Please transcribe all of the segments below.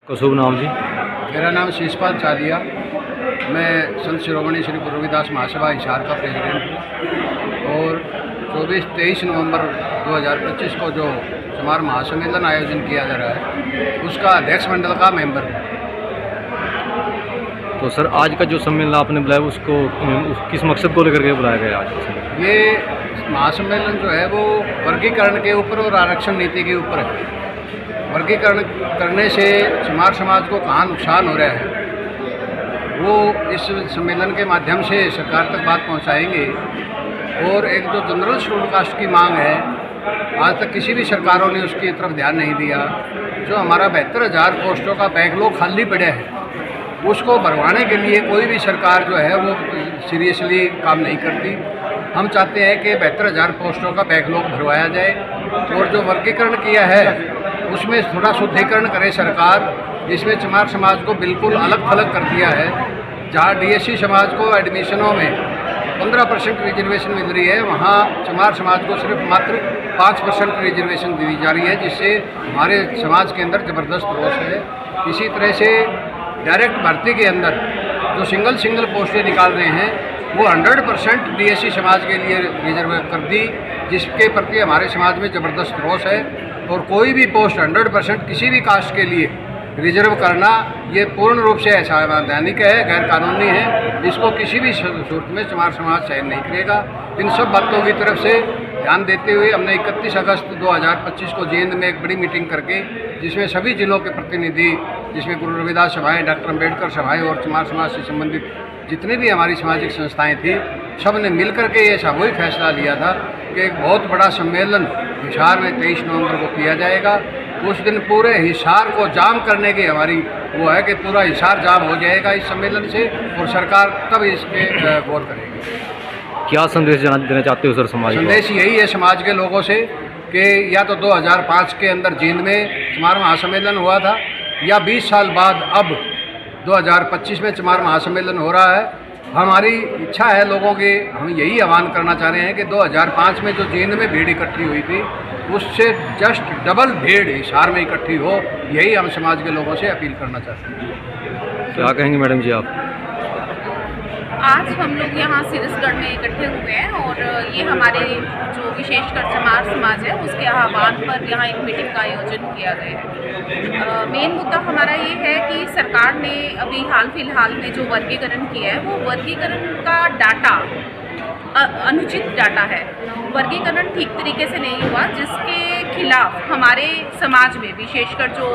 का शुभ नाम जी। मेरा नाम शीशपाल चालिया। मैं संत शिरोमणि श्री गुरु रविदास महासभा हिसार का प्रेसिडेंट हूँ और 24-23 नवंबर 2025 को जो चमार महासम्मेलन आयोजन किया जा रहा है उसका अध्यक्ष मंडल का मेंबर हूँ। तो सर, आज का जो सम्मेलन आपने बुलाया उसको किस मकसद को लेकर के बुलाया गया आज का सम्मेलन? ये महासम्मेलन जो है वो वर्गीकरण के ऊपर और आरक्षण नीति के ऊपर है। वर्गीकरण करने से चमार समाज को कहाँ नुकसान हो रहा है वो इस सम्मेलन के माध्यम से सरकार तक बात पहुंचाएंगे। और एक जो जनरल शेड्यूल कास्ट की मांग है, आज तक किसी भी सरकारों ने उसकी तरफ ध्यान नहीं दिया। जो हमारा 72,000 पोस्टों का बैकलॉग खाली पड़ा है उसको भरवाने के लिए कोई भी सरकार जो है वो सीरियसली काम नहीं करती। हम चाहते हैं कि 72,000 पोस्टों का बैकलॉग भरवाया जाए और जो वर्गीकरण किया है उसमें थोड़ा शुद्धिकरण करे सरकार, जिसमें चमार समाज को बिल्कुल अलग थलग कर दिया है। जहाँ डीएससी समाज को एडमिशनों में 15% रिजर्वेशन मिल रही है, वहाँ चमार समाज को सिर्फ मात्र 5% रिजर्वेशन दी जा रही है, जिससे हमारे समाज के अंदर ज़बरदस्त रोष है। इसी तरह से डायरेक्ट भर्ती के अंदर जो सिंगल पोस्टें निकाल रहे हैं वो 100% डीएससी समाज के लिए रिजर्व कर दी, जिसके प्रति हमारे समाज में ज़बरदस्त रोष है। और कोई भी पोस्ट 100% किसी भी कास्ट के लिए रिजर्व करना ये पूर्ण रूप से असंवैधानिक है, गैर कानूनी है। इसको किसी भी सूरत में चमार समाज सहन नहीं करेगा। इन सब बातों की तरफ से ध्यान देते हुए हमने 31 अगस्त 2025 को जींद में एक बड़ी मीटिंग करके, जिसमें सभी जिलों के प्रतिनिधि, जिसमें गुरु रविदास सभाएँ, डॉक्टर अम्बेडकर सभाएँ और चमार समाज से संबंधित जितनी भी हमारी सामाजिक संस्थाएं थी, सब ने मिल करके ये सामूहिक फैसला लिया था कि एक बहुत बड़ा सम्मेलन हिसार में 23 नवंबर को किया जाएगा। उस दिन पूरे हिसार को जाम करने की हमारी वो है कि पूरा हिसार जाम हो जाएगा इस सम्मेलन से, और सरकार तब इस पर गौर करेगी। क्या संदेश देना चाहते हो सर समाज को? संदेश यही है समाज के लोगों से कि या तो 2005 के अंदर जींद में चमार महासम्मेलन हुआ था, या 20 साल बाद अब 2025 में चमार महासम्मेलन हो रहा है। हमारी इच्छा है लोगों की, हम यही आह्वान करना चाह रहे हैं कि 2005 में जो जींद में भीड़ इकट्ठी हुई थी उससे जस्ट डबल भीड़ हिसार में इकट्ठी हो, यही हम समाज के लोगों से अपील करना चाहते हैं। क्या कहेंगे मैडम जी आप? आज हम लोग यहाँ सिरसगढ़ में इकट्ठे हुए हैं और ये हमारे जो विशेषकर चमार समाज है उसके आह्वान पर यहाँ एक मीटिंग का आयोजन किया गया है। मेन मुद्दा हमारा ये है कि सरकार ने अभी हाल फिलहाल में जो वर्गीकरण किया है वो वर्गीकरण का डाटा अनुचित डाटा है। वर्गीकरण ठीक तरीके से नहीं हुआ, जिसके खिलाफ हमारे समाज में विशेषकर जो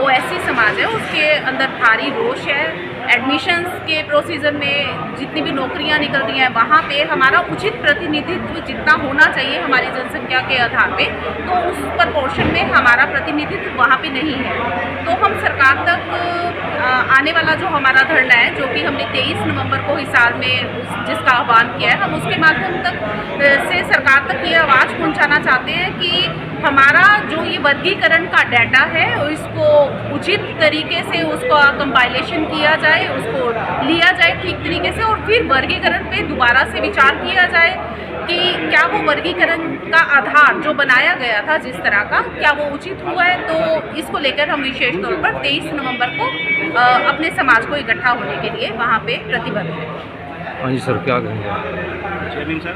ओएससी समाज है उसके अंदर भारी रोष है। एडमिशन्स के प्रोसीजर में जितनी भी नौकरियां निकल रही हैं वहाँ पे हमारा उचित प्रतिनिधित्व जितना होना चाहिए हमारी जनसंख्या के आधार पे, तो उस प्रपोर्शन में हमारा प्रतिनिधित्व वहाँ पे नहीं है। तो हम सरकार तक आने वाला जो हमारा धरना है, जो कि हमने 23 नवंबर को हिसार में जिसका आह्वान किया है, हम उसके माध्यम तक से सरकार तक ये आवाज़ पहुँचाना चाहते हैं कि हमारा जो ये वर्गीकरण का डाटा है इसको उचित तरीके से उसका कंपाइलेशन किया जाए, उसको लिया जाए ठीक तरीके से, और फिर वर्गीकरण पे दोबारा से विचार किया जाए कि क्या वो वर्गीकरण का आधार जो बनाया गया था जिस तरह का, क्या वो उचित हुआ है। तो इसको लेकर हम विशेष तौर पर 23 नवंबर को अपने समाज को इकट्ठा होने के लिए वहाँ पे प्रतिबद्ध हैं। हाँ जी सर, क्या कहेंगे? जय भीम सर।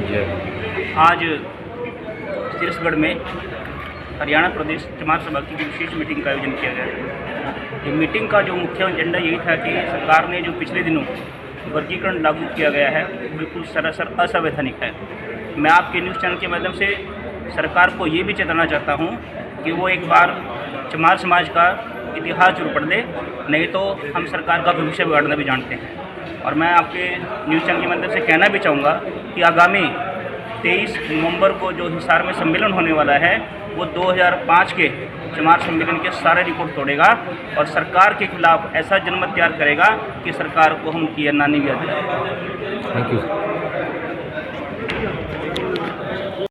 जय। आज छत्तीसगढ़ में हरियाणा प्रदेश चमार सभा की विशेष मीटिंग का आयोजन किया गया। ये मीटिंग का जो मुख्य एजेंडा यही था कि सरकार ने जो पिछले दिनों वर्गीकरण लागू किया गया है बिल्कुल सरासर असंवैधानिक है। मैं आपके न्यूज़ चैनल के माध्यम से सरकार को ये भी चेताना चाहता हूँ कि वो एक बार चमार समाज का इतिहास जरूर पढ़ दे, नहीं तो हम सरकार का भविष्य बिगाड़ना भी जानते हैं। और मैं आपके न्यूज़ चैनल के माध्यम से कहना भी चाहूँगा कि आगामी 23 नवंबर को जो हिसार में सम्मेलन होने वाला है वो 2005 के चमार सम्मेलन के सारे रिकॉर्ड तोड़ेगा और सरकार के खिलाफ ऐसा जनमत तैयार करेगा कि सरकार को हम उनकी नानी भी याद दिलाएं। Thank you.